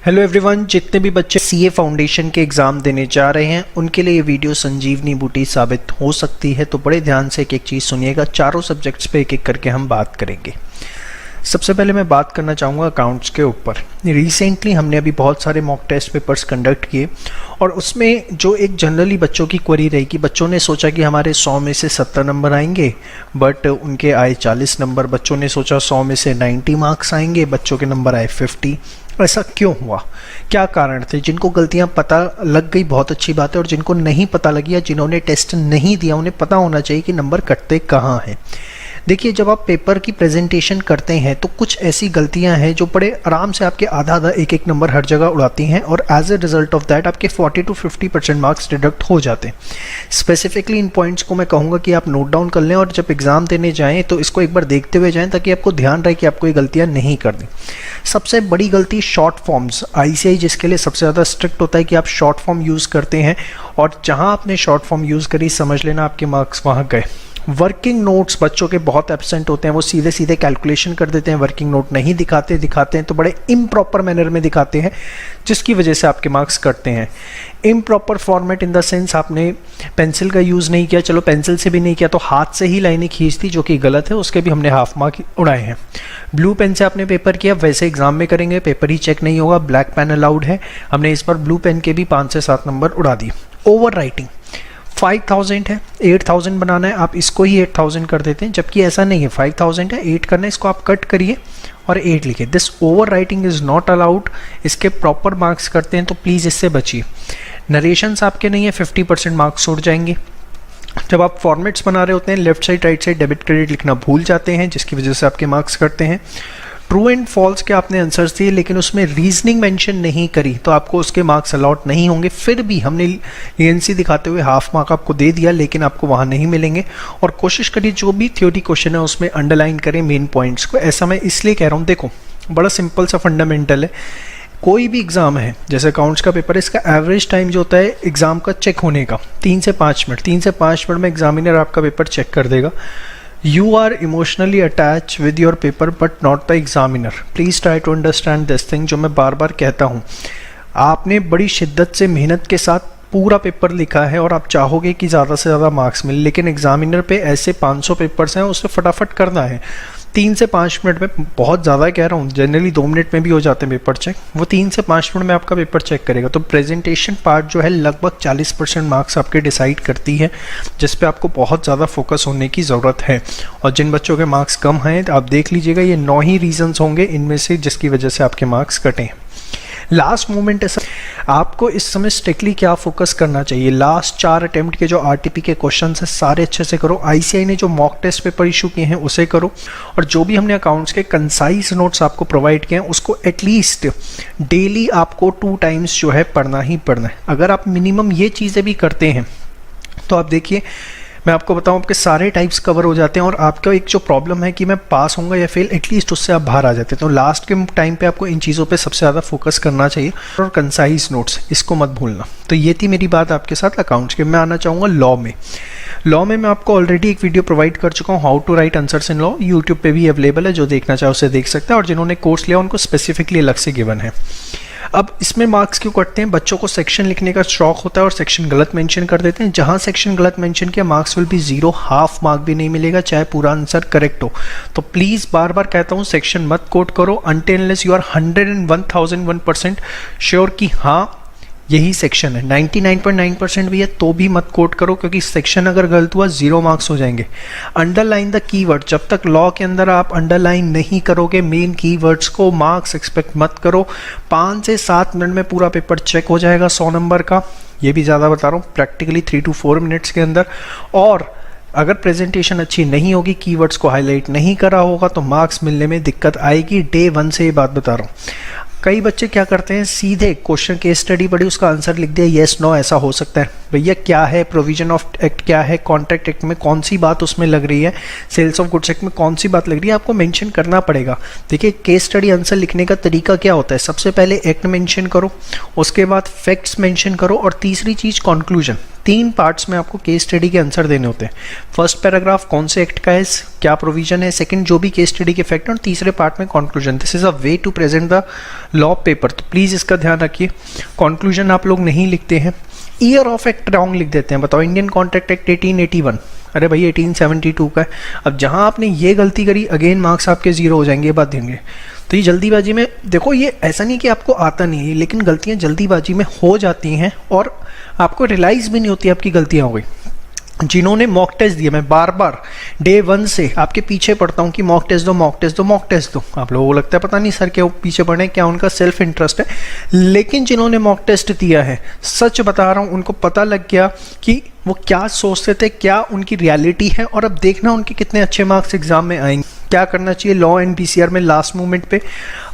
Hello everyone, जितने भी बच्चे सीए फाउंडेशन के एग्ज़ाम देने जा रहे हैं उनके लिए ये वीडियो संजीवनी बूटी साबित हो सकती है। तो बड़े ध्यान से एक एक चीज़ सुनिएगा। चारों सब्जेक्ट्स पे एक एक करके हम बात करेंगे। सबसे पहले मैं बात करना चाहूँगा अकाउंट्स के ऊपर। रिसेंटली हमने अभी बहुत सारे मॉक टेस्ट पेपर्स कंडक्ट किए और उसमें जो एक जनरली बच्चों की क्वेरी रही कि बच्चों ने सोचा कि हमारे 100 में से 70 नंबर आएंगे, बट उनके आए 40 नंबर। बच्चों ने सोचा 100 में से 90 मार्क्स आएंगे, बच्चों के नंबर आए 50। ऐसा क्यों हुआ, क्या कारण थे? जिनको गलतियां पता लग गई बहुत अच्छी बात है, और जिनको नहीं पता लगी या जिन्होंने टेस्ट नहीं दिया उन्हें पता होना चाहिए कि नंबर कटते कहाँ हैं। देखिए, जब आप पेपर की प्रेजेंटेशन करते हैं तो कुछ ऐसी गलतियां हैं जो बड़े आराम से आपके आधा आधा एक एक नंबर हर जगह उड़ाती हैं, और as a result of that आपके 40 to 50% मार्क्स डिडक्ट हो जाते हैं। स्पेसिफिकली इन पॉइंट्स को मैं कहूँगा कि आप नोट डाउन कर लें, और जब एग्जाम देने जाएँ तो इसको एक बार देखते हुए जाएँ ताकि आपको ध्यान रहे कि आपको ये गलतियाँ नहीं करनी। सबसे बड़ी गलती शॉर्ट फॉर्म्स। आईसीआई जिसके लिए सबसे ज़्यादा स्ट्रिक्ट होता है कि आप शॉर्ट फॉर्म यूज़ करते हैं, और जहाँ आपने शॉर्ट फॉर्म यूज़ करी समझ लेना आपके मार्क्स वहाँ गए। वर्किंग नोट्स बच्चों के बहुत एब्सेंट होते हैं, वो सीधे सीधे कैलकुलेशन कर देते हैं, वर्किंग नोट नहीं दिखाते हैं तो बड़े इम्प्रॉपर मैनर में दिखाते हैं, जिसकी वजह से आपके मार्क्स कटते हैं। Improper format in the sense आपने पेंसिल का यूज़ नहीं किया, चलो पेंसिल से भी नहीं किया तो हाथ से ही लाइनें खींच दी, जो कि गलत है, उसके भी हमने हाफ मार्क उड़ाए हैं। ब्लू पेन से आपने पेपर किया, वैसे एग्जाम में करेंगे पेपर ही चेक नहीं होगा, ब्लैक पेन अलाउड है। हमने इस पर ब्लू पेन के भी 5 से 7 नंबर उड़ा दिए। ओवर राइटिंग 5000 है, 8000 बनाना है, आप इसको ही 8000 कर देते हैं, जबकि ऐसा नहीं है। 5000 है, 8 करना है, इसको आप कट करिए और 8 लिखिए। This over writing is not allowed. इसके प्रॉपर मार्क्स करते हैं तो प्लीज़ इससे बचिए। नरेशंस आपके नहीं है, 50% मार्क्स उड़ जाएंगे। जब आप फॉर्मेट्स बना रहे होते हैं, left side right side debit credit लिखना भूल जाते हैं, जिसकी वजह से आपके मार्क्स कटते हैं। ट्रू एंड फॉल्स के आपने आंसर्स दिए लेकिन उसमें रीजनिंग मेंशन नहीं करी, तो आपको उसके मार्क्स अलॉट नहीं होंगे। फिर भी हमने लीनियंसी दिखाते हुए हाफ मार्क आपको दे दिया, लेकिन आपको वहाँ नहीं मिलेंगे। और कोशिश करिए जो भी थ्योरी क्वेश्चन है उसमें अंडरलाइन करें मेन पॉइंट्स को। ऐसा मैं इसलिए कह रहा हूँ, देखो बड़ा सिंपल सा फंडामेंटल है। कोई भी एग्ज़ाम है, जैसे अकाउंट्स का पेपर है, इसका एवरेज टाइम जो होता है एग्ज़ाम का चेक होने का 3 से 5 मिनट। 3 से 5 मिनट में एग्जामिनर आपका पेपर चेक कर देगा। You are emotionally attached with your paper but not the examiner. Please try to understand this thing, जो मैं बार बार कहता हूँ। आपने बड़ी शिद्दत से मेहनत के साथ पूरा पेपर लिखा है और आप चाहोगे कि ज़्यादा से ज़्यादा मार्क्स मिले, लेकिन एग्जामिनर पे ऐसे 500 पेपर्स हैं, उसे फटाफट करना है। 3 से 5 मिनट में, बहुत ज़्यादा कह रहा हूँ, जनरली 2 मिनट में भी हो जाते हैं पेपर चेक, वो 3 से 5 मिनट में आपका पेपर चेक करेगा। तो प्रेजेंटेशन पार्ट जो है लगभग 40% मार्क्स आपके डिसाइड करती है, जिस पे आपको बहुत ज़्यादा फोकस होने की ज़रूरत है। और जिन बच्चों के मार्क्स कम हैं आप देख लीजिएगा, ये 9 ही रीजन्स होंगे इनमें से जिसकी वजह से आपके मार्क्स कटे। लास्ट मोमेंट है सर, आपको इस समय स्ट्रिक्टली क्या फोकस करना चाहिए? लास्ट 4 अटेम्प्ट के जो आरटीपी के क्वेश्चन है सारे अच्छे से करो। आईसीआई ने जो मॉक टेस्ट पेपर इशू किए हैं उसे करो, और जो भी हमने अकाउंट्स के कंसाइज नोट्स आपको प्रोवाइड किए हैं उसको एटलीस्ट डेली आपको 2 टाइम्स जो है पढ़ना ही पढ़ना है। अगर आप मिनिमम ये चीज़ें भी करते हैं तो आप देखिए, मैं आपको बताऊं, आपके सारे टाइप्स कवर हो जाते हैं, और आपका एक जो प्रॉब्लम है कि मैं पास होऊंगा या फेल, एटलीस्ट उससे आप बाहर आ जाते हैं। तो लास्ट के टाइम पे आपको इन चीज़ों पे सबसे ज़्यादा फोकस करना चाहिए, और कंसाइज नोट्स इसको मत भूलना। तो ये थी मेरी बात आपके साथ अकाउंट्स के। मैं आना चाहूँगा लॉ में। लॉ में मैं आपको ऑलरेडी एक वीडियो प्रोवाइड कर चुका हूँ, how to write answers in law. YouTube पे भी अवेलेबल है, जो देखना चाहे उसे देख सकता है, और जिन्होंने कोर्स लिया उनको स्पेसिफिकली अलग से गिवन है। अब इसमें मार्क्स क्यों कटते हैं? बच्चों को सेक्शन लिखने का शौक होता है और सेक्शन गलत मेंशन कर देते हैं। जहां सेक्शन गलत मेंशन किया marks will be 0, half mark भी नहीं मिलेगा, चाहे पूरा आंसर करेक्ट हो। तो प्लीज़ बार बार कहता हूं, सेक्शन मत कोट करो until unless you are 101,001% sure कि हाँ यही सेक्शन है। 99.9% भी है तो भी मत कोट करो, क्योंकि सेक्शन अगर गलत हुआ 0 मार्क्स हो जाएंगे। Underline the keyword. जब तक लॉ के अंदर आप अंडरलाइन नहीं करोगे मेन कीवर्ड्स को, मार्क्स एक्सपेक्ट मत करो। 5 से 7 मिनट में पूरा पेपर चेक हो जाएगा 100 नंबर का, ये भी ज़्यादा बता रहा हूँ, प्रैक्टिकली 3 to 4 मिनट्स के अंदर। और अगर प्रेजेंटेशन अच्छी नहीं होगी, कीवर्ड्स को हाईलाइट नहीं करा होगा, तो मार्क्स मिलने में दिक्कत आएगी। डे 1 से ये बात बता रहा हूँ। कई बच्चे क्या करते हैं, सीधे क्वेश्चन केस स्टडी पढ़ी, उसका आंसर लिख दिया येस नो ऐसा हो सकता है। भैया क्या है प्रोविजन ऑफ एक्ट, क्या है कॉन्ट्रैक्ट एक्ट में कौन सी बात उसमें लग रही है, सेल्स ऑफ गुड्स एक्ट में कौन सी बात लग रही है, आपको मेंशन करना पड़ेगा। देखिए केस स्टडी आंसर लिखने का तरीका क्या होता है, सबसे पहले एक्ट मेंशन करो, उसके बाद फैक्ट्स मेंशन करो, और तीसरी चीज़ कंक्लूजन। 3 पार्ट्स में आपको केस स्टडी के आंसर देने होते हैं। फर्स्ट पैराग्राफ कौन से एक्ट का है, क्या प्रोविजन है, सेकंड जो भी केस स्टडी के फैक्ट, और तीसरे पार्ट में conclusion. This is a way to present the law paper, तो प्लीज़ इसका ध्यान रखिए। कंक्लूजन आप लोग नहीं लिखते हैं, ईयर ऑफ एक्ट रॉन्ग लिख देते हैं। बताओ, इंडियन कॉन्ट्रैक्ट एक्ट 1881, अरे भाई 1872 का है। अब जहाँ आपने ये गलती करी, अगेन मार्क्स आपके ज़ीरो हो जाएंगे, ये बात देंगे। तो ये जल्दीबाजी में, देखो ये ऐसा नहीं कि आपको आता नहीं है, लेकिन गलतियाँ जल्दीबाजी में हो जाती हैं और आपको रियलाइज़ भी नहीं होती आपकी गलतियाँ हो गई। जिन्होंने मॉक टेस्ट दिया, मैं बार बार डे 1 से आपके पीछे पढ़ता हूँ कि मॉक टेस्ट दो, मॉक टेस्ट दो, मॉक टेस्ट दो। आप लोगों को लगता है पता नहीं सर क्या वो पीछे पढ़े, क्या उनका सेल्फ इंटरेस्ट है, लेकिन जिन्होंने मॉक टेस्ट दिया है, सच बता रहा हूँ, उनको पता लग गया कि वो क्या सोचते थे, क्या उनकी रियलिटी है। और अब देखना उनके कितने अच्छे मार्क्स एग्जाम में आएंगे। क्या करना चाहिए, लॉ एंड बीसीआर में लास्ट मोमेंट पे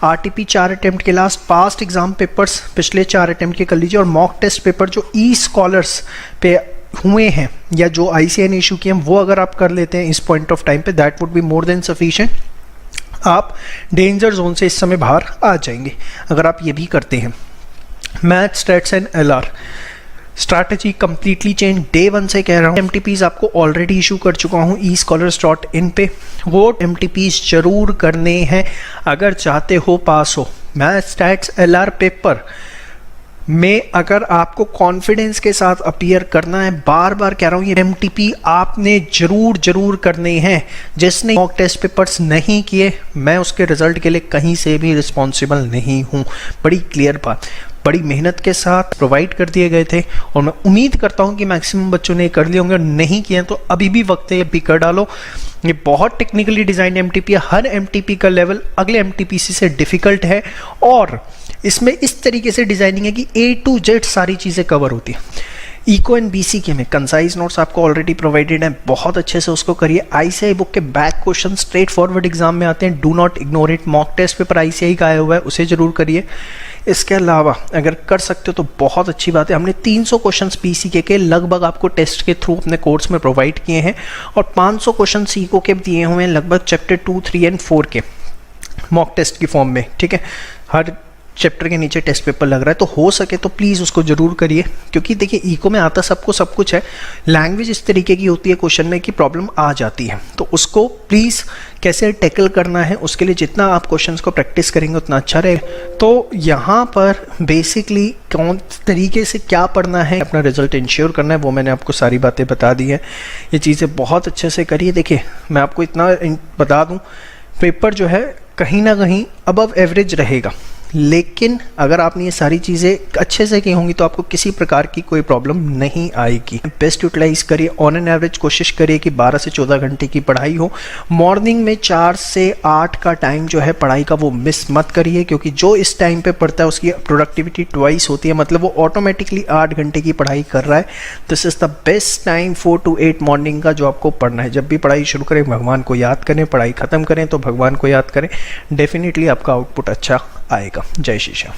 आरटीपी 4 अटेम्प्ट के लास्ट पास्ट एग्जाम पेपर्स पिछले 4 अटेम्प्ट के कर लीजिए, और मॉक टेस्ट पेपर जो ई स्कॉलर्स पे हुए हैं या जो आईसीआई ने इशू किए हैं, वो अगर आप कर लेते हैं इस पॉइंट ऑफ टाइम पे, that would be more than sufficient. आप डेंजर जोन से इस समय बाहर आ जाएंगे अगर आप ये भी करते हैं। Math, stats and LR strategy completely change. Day 1 से कह रहा हूँ, एमटीपीज आपको ऑलरेडी इशू कर चुका हूँ eScholars.in पे, वो एमटीपीज जरूर करने हैं अगर चाहते हो पास हो। मैथ, स्टैट्स, एलआर पेपर में अगर आपको कॉन्फिडेंस के साथ अपीयर करना है, बार बार कह रहा हूँ, ये एमटीपी आपने जरूर करने हैं। जिसने मॉक टेस्ट पेपर्स नहीं किए, मैं उसके रिजल्ट के लिए कहीं से भी रिस्पॉन्सिबल नहीं हूँ। बड़ी क्लियर बात, बड़ी मेहनत के साथ प्रोवाइड कर दिए गए थे और मैं उम्मीद करता हूँ कि मैक्सिमम बच्चों ने कर लिए होंगे, और नहीं किए तो अभी भी वक्त है, भी कर डालो। ये बहुत टेक्निकली डिजाइन एमटीपी है, हर एमटीपी का लेवल अगले एमटीपीसी से डिफिकल्ट है, और इसमें इस तरीके से डिजाइनिंग है कि A to Z सारी चीज़ें कवर होती है। इको एंड बीसीके में कंसाइज नोट्स आपको ऑलरेडी प्रोवाइडेड हैं, बहुत अच्छे से उसको करिए। आईसीआई बुक के back question straightforward exam में आते हैं, do not ignore it. Mock test paper ICI का आया हुआ है, उसे जरूर करिए। इसके अलावा अगर कर सकते हो तो बहुत अच्छी बात है। हमने 300 क्वेश्चन पीसीके के लगभग आपको टेस्ट के थ्रू अपने कोर्स में प्रोवाइड किए हैं, और 500 क्वेश्चन इको के दिए हुए हैं लगभग चैप्टर 2, 3 एंड 4 के मॉक टेस्ट की फॉर्म में, ठीक है। हर चैप्टर के नीचे टेस्ट पेपर लग रहा है, तो हो सके तो प्लीज़ उसको जरूर करिए, क्योंकि देखिए इको में आता सबको सब कुछ है, लैंग्वेज इस तरीके की होती है क्वेश्चन में कि प्रॉब्लम आ जाती है, तो उसको प्लीज़ कैसे टैकल करना है, उसके लिए जितना आप क्वेश्चंस को प्रैक्टिस करेंगे उतना अच्छा रहेगा। तो यहाँ पर बेसिकली कौन तरीके से क्या पढ़ना है, अपना रिजल्ट इंश्योर करना है, वो मैंने आपको सारी बातें बता दी है। ये चीज़ें बहुत अच्छे से करिए। देखिए मैं आपको इतना बता दूँ, पेपर जो है कहीं ना कहीं अबव एवरेज रहेगा, लेकिन अगर आपने ये सारी चीज़ें अच्छे से की होंगी तो आपको किसी प्रकार की कोई प्रॉब्लम नहीं आएगी। बेस्ट यूटिलाइज करिए, ऑन एन एवरेज कोशिश करिए कि 12 से 14 घंटे की पढ़ाई हो। मॉर्निंग में 4 से 8 का टाइम जो है पढ़ाई का वो मिस मत करिए, क्योंकि जो इस टाइम पे पढ़ता है उसकी प्रोडक्टिविटी ट्वाइस होती है, मतलब वो ऑटोमेटिकली 8 घंटे की पढ़ाई कर रहा है। This is the best time 4 to 8 morning का जो आपको पढ़ना है। जब भी पढ़ाई शुरू करें भगवान को याद करें, पढ़ाई ख़त्म करें तो भगवान को याद करें, डेफिनेटली आपका आउटपुट अच्छा आएगा। जय श्री श्याम।